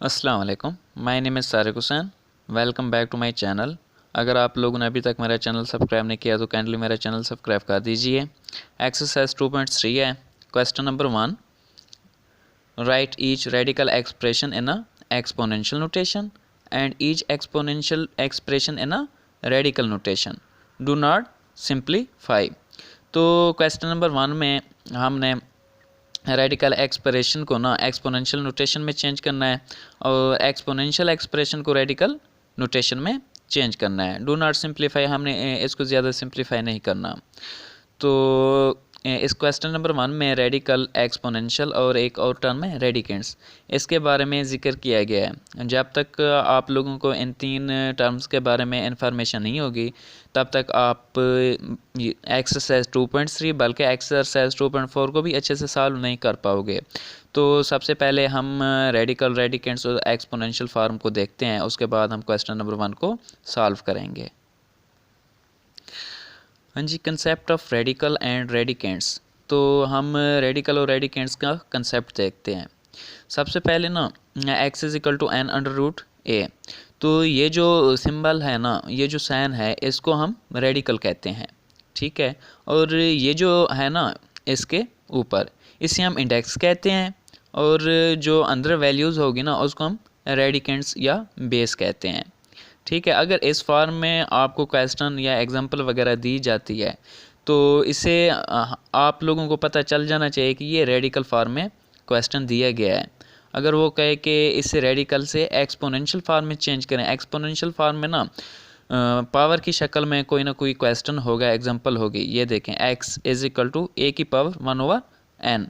अस्सलाम वालेकुम, my name is Sarik Hussain. Welcome back to my channel. अगर आप लोगों ने अभी तक मेरा चैनल सब्सक्राइब नहीं किया तो काइंडली मेरा चैनल सब्सक्राइब कर दीजिए। एक्सरसाइज 2.3 है। Question number 1, right each radical expression in a exponential notation and each exponential expression in a radical notation. Do not simplify. तो क्वेश्चन नंबर 1 में हमने रेडिकल एक्सप्रेशन को ना एक्सपोनेंशियल नोटेशन में चेंज करना है और एक्सपोनेंशियल एक्सप्रेशन को रेडिकल नोटेशन में चेंज करना है। डू नॉट सिंप्लीफाई, हमने इसको ज़्यादा सिंप्लीफाई नहीं करना। तो इस क्वेश्चन नंबर 1 में रेडिकल, एक्सपोनेंशियल और एक और टर्म है रेडिकेंड्स, इसके बारे में ज़िक्र किया गया है। जब तक आप लोगों को इन 3 टर्म्स के बारे में इंफॉर्मेशन नहीं होगी तब तक आप एक्सरसाइज 2.3 बल्कि एक्सरसाइज 2.4 को भी अच्छे से सॉल्व नहीं कर पाओगे। तो सबसे पहले हम रेडिकल, रेडिकेंड्स और एक्सपोनेंशियल फॉर्म को देखते हैं, उसके बाद हम क्वेश्चन नंबर 1 को सॉल्व करेंगे। हाँ जी, कंसेप्ट ऑफ रेडिकल एंड रेडिकेंड्स। तो हम रेडिकल और रेडिकेंड्स का कंसेप्ट देखते हैं। सबसे पहले ना x is equal to n under root a. तो ये जो सिंबल है ना, ये जो साइन है, इसको हम रेडिकल कहते हैं, ठीक है। और ये जो है ना इसके ऊपर, इसे हम इंडेक्स कहते हैं। और जो अंदर वैल्यूज़ होगी ना उसको हम रेडिकेंड्स या बेस कहते हैं, ठीक है। अगर इस फॉर्म में आपको क्वेश्चन या एग्जांपल वगैरह दी जाती है तो इसे आप लोगों को पता चल जाना चाहिए कि ये रेडिकल फॉर्म में क्वेश्चन दिया गया है। अगर वो कहे कि इसे रेडिकल से एक्सपोनेंशियल फॉर्म में चेंज करें, एक्सपोनेंशियल फॉर्म में ना पावर की शक्ल में कोई ना कोई क्वेश्चन होगा, एग्जांपल होगी। ये देखें, x इज इक्वल टू ए की पावर 1/n।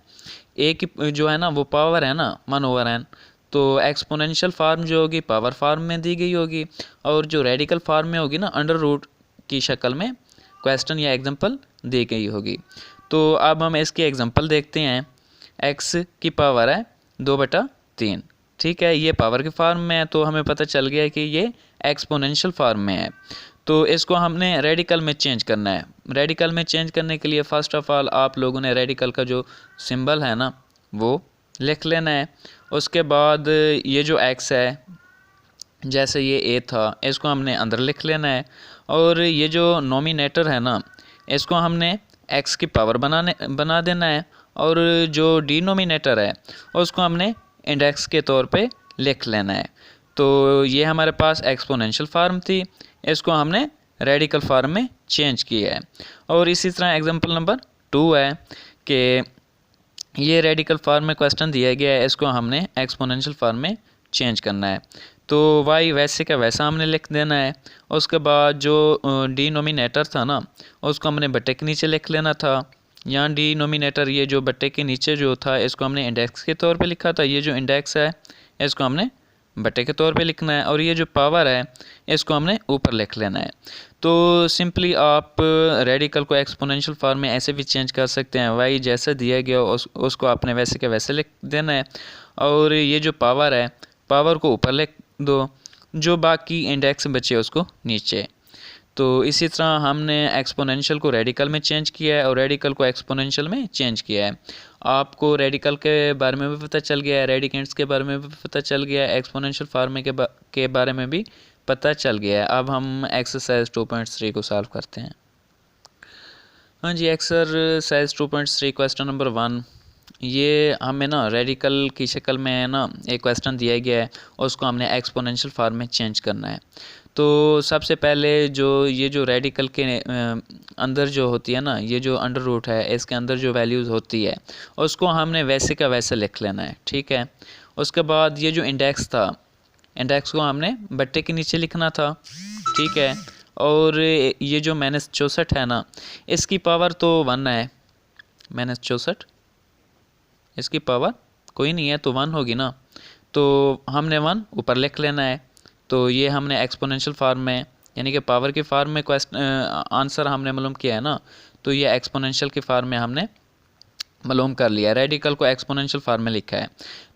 ए की जो है ना वो पावर है ना 1/n। तो एक्सपोनेंशियल फार्म जो होगी पावर फार्म में दी गई होगी और जो रेडिकल फार्म में होगी ना अंडर रूट की शक्ल में क्वेश्चन या एग्जांपल दी गई होगी। तो अब हम इसकी एग्जांपल देखते हैं। x की पावर है 2/3, ठीक है। ये पावर के फार्म में है तो हमें पता चल गया कि ये एक्सपोनेंशियल फार्म में है। तो इसको हमने रेडिकल में चेंज करना है। रेडिकल में चेंज करने के लिए फ़र्स्ट ऑफ ऑल आप लोगों ने रेडिकल का जो सिंबल है ना वो लिख लेना है। उसके बाद ये जो x है, जैसे ये a था, इसको हमने अंदर लिख लेना है। और ये जो नोमिनेटर है ना इसको हमने x की पावर बना देना है। और जो डिनोमिनेटर है उसको हमने इंडेक्स के तौर पे लिख लेना है। तो ये हमारे पास एक्सपोनेंशियल फार्म थी, इसको हमने रेडिकल फार्म में चेंज किया है। और इसी तरह एग्जांपल नंबर 2 है कि ये रेडिकल फार्म में क्वेश्चन दिया गया है, इसको हमने एक्सपोनेंशियल फार्म में चेंज करना है। तो y वैसे का वैसा हमने लिख देना है। उसके बाद जो डिनोमिनेटर था ना उसको हमने बट्टे के नीचे लिख लेना था। यहाँ डिनोमिनेटर, ये जो बट्टे के नीचे जो था इसको हमने इंडेक्स के तौर पे लिखा था। ये जो इंडेक्स है इसको हमने बट्टे के तौर पे लिखना है। और ये जो पावर है इसको हमने ऊपर लिख लेना है। तो सिंपली आप रेडिकल को एक्सपोनेंशियल फॉर्म में ऐसे भी चेंज कर सकते हैं। वाई जैसा दिया गया उसको आपने वैसे के वैसे लिख देना है। और ये जो पावर है, पावर को ऊपर लिख दो, जो बाकी इंडेक्स बचे उसको नीचे। तो इसी तरह हमने एक्सपोनेंशियल को रेडिकल में चेंज किया है और रेडिकल को एक्सपोनेंशियल में चेंज किया है। आपको रेडिकल के बारे में भी पता चल गया है, रेडिकेंड्स के बारे में भी पता चल गया है, एक्सपोनेंशियल फार्म के बारे में भी पता चल गया है। अब हम एक्सरसाइज 2.3 को सॉल्व करते हैं। हाँ जी, एक्सरसाइज 2.3 क्वेश्चन नंबर 1, ये हमें ना रेडिकल की शक्ल में है ना एक क्वेश्चन दिया गया है, उसको हमने एक्सपोनेंशियल फार्म में चेंज करना है। तो सबसे पहले ये जो रेडिकल के अंदर जो होती है ना, ये जो अंडर रूट है इसके अंदर जो वैल्यूज़ होती है उसको हमने वैसे का वैसे लिख लेना है, ठीक है। उसके बाद ये जो इंडेक्स था, इंडेक्स को हमने बट्टे के नीचे लिखना था, ठीक है। और ये जो -64 है ना इसकी पावर तो 1 है। -64 इसकी पावर कोई नहीं है तो 1 होगी ना, तो हमने 1 ऊपर लिख लेना है। तो ये हमने एक्सपोनेंशियल फार्म में यानी कि पावर के फार्म में आंसर हमने मालूम किया है ना, तो ये एक्सपोनेंशियल के फार्म में हमने मालूम कर लिया। रेडिकल को एक्सपोनेंशियल फार्म में लिखा है।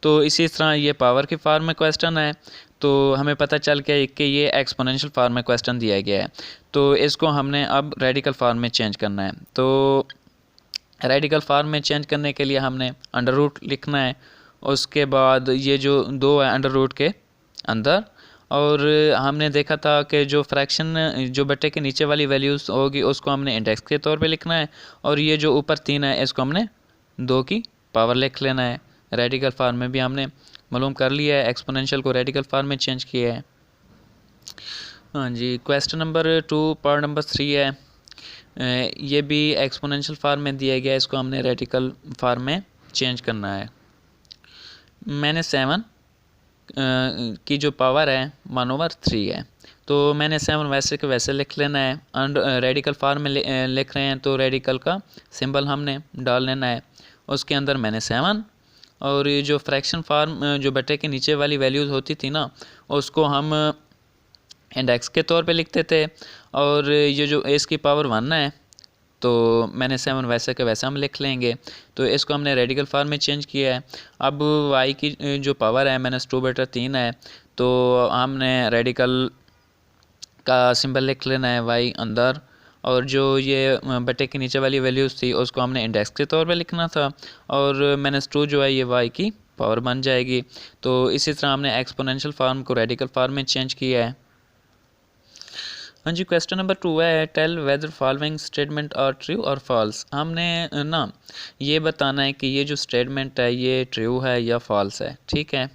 तो इसी तरह ये पावर के फार्म में क्वेश्चन है तो हमें पता चल गया कि ये एक्सपोनेंशियल फार्म में क्वेश्चन दिया गया है। तो इसको हमने अब रेडिकल फार्म में चेंज करना है। तो रेडिकल फार्म में चेंज करने के लिए हमने अंडर रूट लिखना है उसके बाद ये जो 2 है अंडर रूट के अंदर, और हमने देखा था कि जो फ्रैक्शन जो बटे के नीचे वाली वैल्यूज़ होगी उसको हमने इंडेक्स के तौर पे लिखना है, और ये जो ऊपर 3 है इसको हमने 2 की पावर लिख लेना है। रेडिकल फार्म में भी हमने मालूम कर लिया है, एक्सपोनेंशियल को रेडिकल फार्म में चेंज किया है। हाँ जी, क्वेश्चन नंबर 2 पार्ट नंबर 3 है। ये भी एक्सपोनेंशियल फार्म में दिया गया है, इसको हमने रेडिकल फार्म में चेंज करना है। मैंने 7 की जो पावर है 1/3 है, तो मैंने 7 वैसे के वैसे लिख लेना है। एंड रेडिकल फार्म में लिख रहे हैं तो रेडिकल का सिंबल हमने डाल लेना है। उसके अंदर मैंने 7, और ये जो फ्रैक्शन फार्म जो बटे के नीचे वाली वैल्यूज़ होती थी ना, उसको हम इंडेक्स के तौर पे लिखते थे, और ये जो एस की पावर 1 है तो मैंने 7 वैसे के वैसे हम लिख लेंगे। तो इसको हमने रेडिकल फार्म में चेंज किया है। अब y की जो पावर है -2/3 है, तो हमने रेडिकल का सिंबल लिख लेना है y अंदर, और जो ये बटे के नीचे वाली वैल्यूज़ थी उसको हमने इंडेक्स के तौर पे लिखना था, और -2 जो है ये y की पावर बन जाएगी। तो इसी तरह हमने एक्सपोनेंशियल फार्म को रेडिकल फार्म में चेंज किया है। हाँ जी, क्वेश्चन नंबर 2 है, tell whether following statement are true और फॉल्स। हमने ना ये बताना है कि ये जो स्टेटमेंट है ये ट्रू है या फॉल्स है, ठीक है।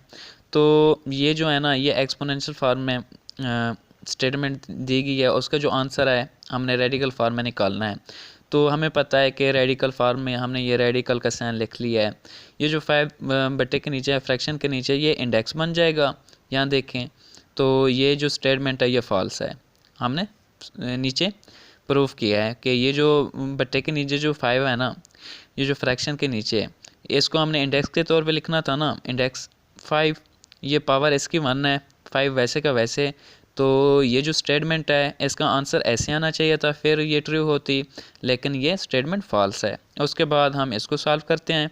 तो ये जो है ना, ये एक्सपोनेंशियल फार्म में स्टेटमेंट दी गई है, उसका जो आंसर है हमने रेडिकल फार्म में निकालना है। तो हमें पता है कि रेडिकल फार्म में हमने ये रेडिकल का साइन लिख लिया है। ये जो 5 बटे के नीचे है, फ्रैक्शन के नीचे, ये इंडेक्स बन जाएगा। यहाँ देखें तो ये जो स्टेटमेंट है ये फॉल्स है। हमने नीचे प्रूफ किया है कि ये जो बट्टे के नीचे जो 5 है ना, ये जो फ्रैक्शन के नीचे, इसको हमने इंडेक्स के तौर पे लिखना था ना, इंडेक्स 5, ये पावर इसकी 1 है, 5 वैसे का वैसे। तो ये जो स्टेटमेंट है इसका आंसर ऐसे आना चाहिए था, फिर ये ट्रू होती, लेकिन ये स्टेटमेंट फॉल्स है। उसके बाद हम इसको सॉल्व करते हैं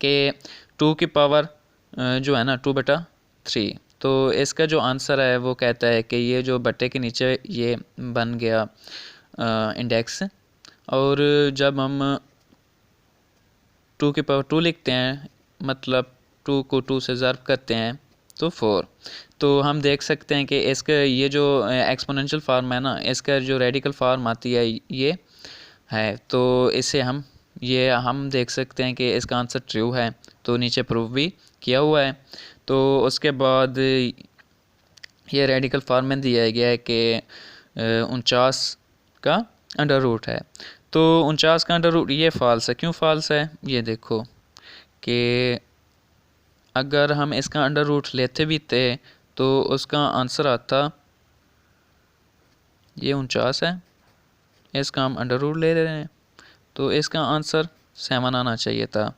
कि 2 की पावर जो है ना 2/3, तो इसका जो आंसर है वो कहता है कि ये जो बट्टे के नीचे ये बन गया इंडेक्स, और जब हम 2 की पावर 2 लिखते हैं, मतलब 2 को 2 से ज़र्ब करते हैं तो 4। तो हम देख सकते हैं कि इसका ये जो एक्सपोनेंशियल फार्म है ना, इसका जो रेडिकल फार्म आती है ये है, तो इसे हम देख सकते हैं कि इसका आंसर ट्रू है, तो नीचे प्रूफ भी किया हुआ है। तो उसके बाद ये रेडिकल फार्म में दिया गया है कि 49 का अंडर रूट है, तो 49 का अंडर रूट ये फॉल्स है। क्यों फॉल्स है ये देखो कि अगर हम इसका अंडर रूट लेते भी थे तो उसका आंसर आता, ये 49 है, इसका हम अंडर रूट ले रहे हैं, तो इसका आंसर 7 आना चाहिए था,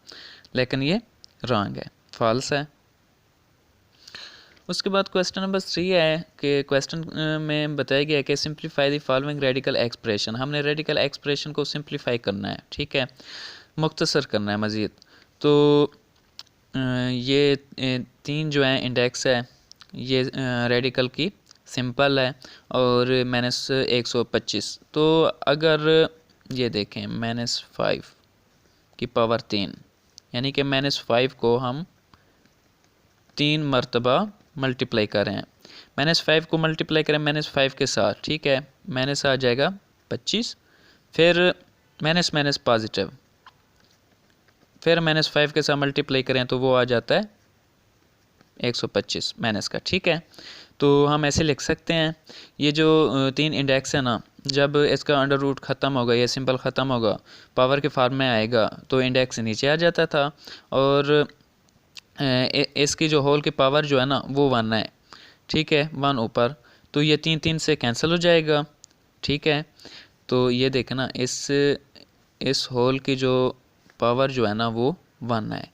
लेकिन ये रॉन्ग है, फॉल्स है। उसके बाद क्वेश्चन नंबर 3 है कि क्वेश्चन में बताया गया है कि simplify the following radical expression. हमने रेडिकल एक्सप्रेशन को सिंप्लीफाई करना है, ठीक है, मुख्तसर करना है मज़ीद। तो ये 3 जो है इंडेक्स है, ये रेडिकल की सिंपल है, और -125। तो अगर ये देखें -5 की पावर 3, यानी कि -5 को हम 3 मरतबा मल्टीप्लाई करें, -5 को मल्टीप्लाई करें -5 के साथ, ठीक है, माइनस आ जाएगा 25, फिर माइनस माइनस पॉजिटिव, फिर -5 के साथ मल्टीप्लाई करें तो वो आ जाता है 125 माइनस का, ठीक है। तो हम ऐसे लिख सकते हैं, ये जो 3 इंडेक्स है ना, जब इसका अंडर रूट ख़त्म होगा, ये सिंपल ख़त्म होगा, पावर के फार्म में आएगा, तो इंडेक्स नीचे आ जाता था, और इसकी जो होल की पावर जो है ना वो 1 है, ठीक है, 1 ऊपर, तो ये 3 से कैंसिल हो जाएगा, ठीक है। तो ये देखना, इस होल की जो पावर जो है ना वो 1 है,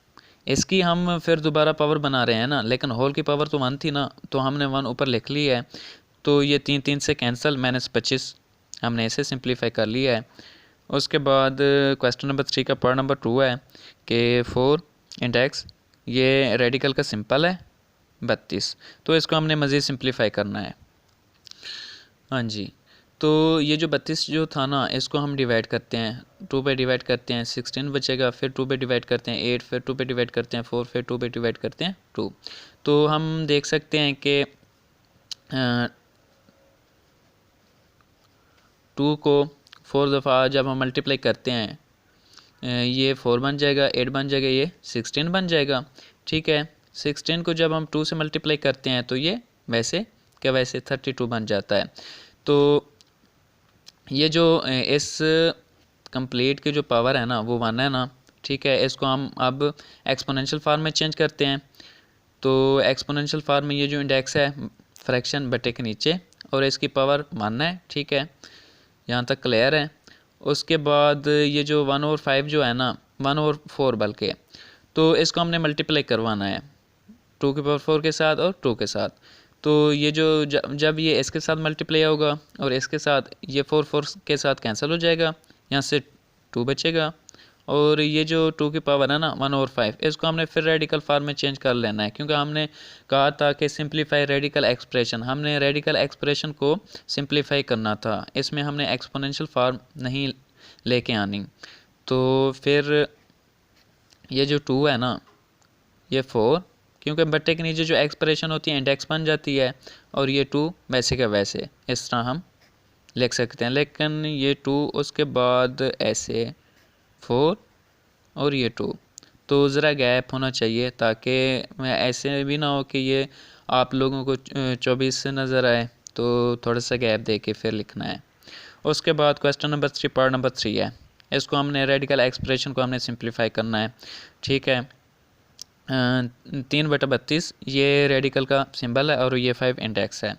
इसकी हम फिर दोबारा पावर बना रहे हैं ना, लेकिन होल की पावर तो 1 थी ना, तो हमने 1 ऊपर लिख ली है, तो ये 3 से कैंसिल, -25 हमने इसे सिंप्लीफाई कर लिया है। उसके बाद क्वेश्चन नंबर 3 का पार्ट नंबर 2 है कि 4 इंडेक्स, ये रेडिकल का सिंपल है 32, तो इसको हमने मज़ीद सिंप्लीफाई करना है। हाँ जी, तो ये जो 32 जो था ना, इसको हम डिवाइड करते हैं, 2 पे डिवाइड करते हैं, 16 बचेगा, फिर 2 पे डिवाइड करते हैं 8, फिर 2 पे डिवाइड करते हैं 4, फिर 2 पे डिवाइड करते हैं 2। तो हम देख सकते हैं कि 2 को 4 दफ़ा जब हम मल्टीप्लाई करते हैं, ये 4 बन जाएगा, 8 बन जाएगा, ये 16 बन जाएगा। ठीक है, 16 को जब हम 2 से मल्टीप्लाई करते हैं तो ये वैसे क्या वैसे 32 बन जाता है। तो ये जो इस कंप्लीट की जो पावर है ना वो 1 है ना। ठीक है, इसको हम अब एक्सपोनेंशियल फार्म में चेंज करते हैं। तो एक्सपोनेंशियल फार्म में ये जो इंडेक्स है फ्रैक्शन बटे के नीचे, और इसकी पावर 1 है। ठीक है, यहाँ तक क्लियर है। उसके बाद ये जो 1/5 जो है ना, 1/4 बल्कि, तो इसको हमने मल्टीप्लाई करवाना है 2⁴ के साथ और 2 के साथ। तो ये जो जब ये इसके साथ मल्टीप्लाई होगा और इसके साथ, ये 4 के साथ कैंसिल हो जाएगा, यहाँ से 2 बचेगा। और ये जो 2 की पावर है ना 1/5, इसको हमने फिर रेडिकल फार्म में चेंज कर लेना है, क्योंकि हमने कहा था कि सिंप्लीफाई रेडिकल एक्सप्रेशन, हमने रेडिकल एक्सप्रेशन को सिंप्लीफाई करना था, इसमें हमने एक्सपोनेंशियल फार्म नहीं लेके आनी। तो फिर ये जो 2 है ना, ये 4, क्योंकि बट्टे के नीचे जो एक्सप्रेशन होती है इंडेक्स बन जाती है, और ये 2 वैसे का वैसे इस तरह हम लिख सकते हैं। लेकिन ये 2 उसके बाद ऐसे 4 और ये 2, तो ज़रा गैप होना चाहिए, ताकि ऐसे भी ना हो कि ये आप लोगों को 24 से नज़र आए, तो थोड़ा सा गैप दे के फिर लिखना है। उसके बाद क्वेश्चन नंबर 3 पार्ट नंबर 3 है, इसको हमने रेडिकल एक्सप्रेशन को हमने सिंप्लीफाई करना है। ठीक है, 3/32 ये रेडिकल का सिंबल है और ये 5 इंडेक्स है।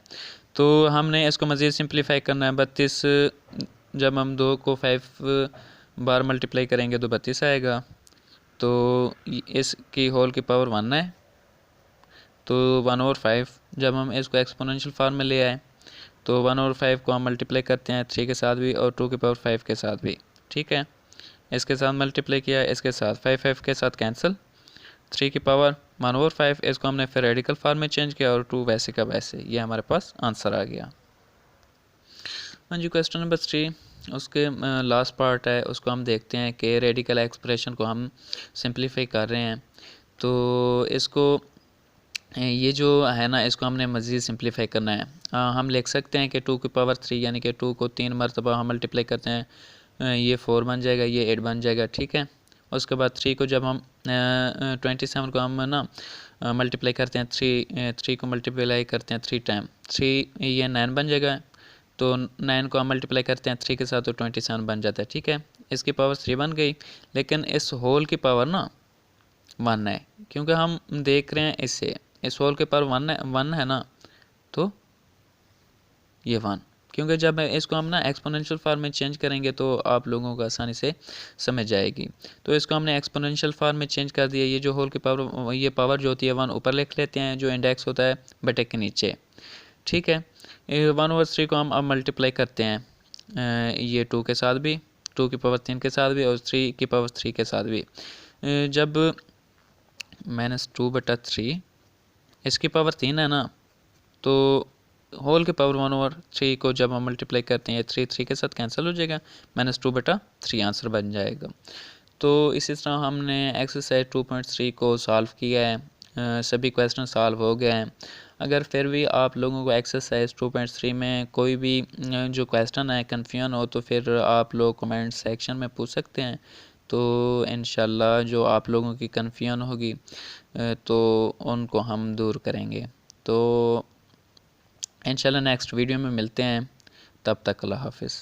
तो हमने इसको मज़ीद सिंप्लीफाई करना है। 32 जब हम 2 को 5 बार मल्टीप्लाई करेंगे तो 32 आएगा। तो इसकी होल की पावर 1 है, तो 1/5 जब हम इसको एक्सपोनेंशियल फॉर्म में ले आए तो 1/5 को हम मल्टीप्लाई करते हैं 3 के साथ भी और 2 की पावर 5 के साथ भी। ठीक है, इसके साथ मल्टीप्लाई किया, इसके साथ 5 के साथ कैंसिल, 3 की पावर 1/5, इसको हमने फिर रेडिकल फार्म में चेंज किया और 2 वैसे का वैसे, ये हमारे पास आंसर आ गया। हाँ जी, क्वेश्चन नंबर 3 उसके लास्ट पार्ट है, उसको हम देखते हैं कि रेडिकल एक्सप्रेशन को हम सिंप्लीफाई कर रहे हैं। तो इसको ये जो है ना, इसको हमने मज़ीद सिंप्लीफाई करना है। हम लिख सकते हैं कि 2 की पावर 3 यानी कि 2 को 3 मरतबा हम मल्टीप्लाई करते हैं, ये 4 बन जाएगा, ये 8 बन जाएगा। ठीक है, उसके बाद 3 को जब हम 27 को हम ना मल्टीप्लाई करते हैं, 3 को मल्टीप्लाई करते हैं 3 टाइम, 3 ये 9 बन जाएगा। तो 9 को हम मल्टीप्लाई करते हैं 3 के साथ तो 27 बन जाता है। ठीक है, इसकी पावर 3 बन गई, लेकिन इस होल की पावर ना 1 है, क्योंकि हम देख रहे हैं इस होल के पावर 1 है ना, तो ये 1, क्योंकि जब इसको हम ना एक्सपोनेंशियल फॉर्म में चेंज करेंगे तो आप लोगों को आसानी से समझ आएगी। तो इसको हमने एक्सपोनेंशियल फॉर्म में चेंज कर दिया। ये जो होल की पावर, ये पावर जो होती है 1 ऊपर लिख लेते हैं, जो इंडेक्स होता है बटे के नीचे। ठीक है, 1/3 को हम अब मल्टीप्लाई करते हैं ये 2 के साथ भी, 2 की पावर 3 के साथ भी और 3 की पावर 3 के साथ भी। जब -2/3 इसकी पावर 3 है ना, तो होल के पावर 1/3 को जब हम मल्टीप्लाई करते हैं 3 के साथ कैंसिल हो जाएगा, -2/3 आंसर बन जाएगा। तो इसी तरह हमने एक्सरसाइज 2.3 को सॉल्व किया है। सभी क्वेश्चन सॉल्व हो गए हैं। अगर फिर भी आप लोगों को एक्सरसाइज 2.3 में कोई भी जो क्वेश्चन है कन्फ्यूजन हो, तो फिर आप लोग कमेंट सेक्शन में पूछ सकते हैं। तो इंशाल्लाह जो आप लोगों की कन्फ्यूजन होगी तो उनको हम दूर करेंगे। तो इंशाल्लाह नेक्स्ट वीडियो में मिलते हैं, तब तक अल्लाह हाफिज़।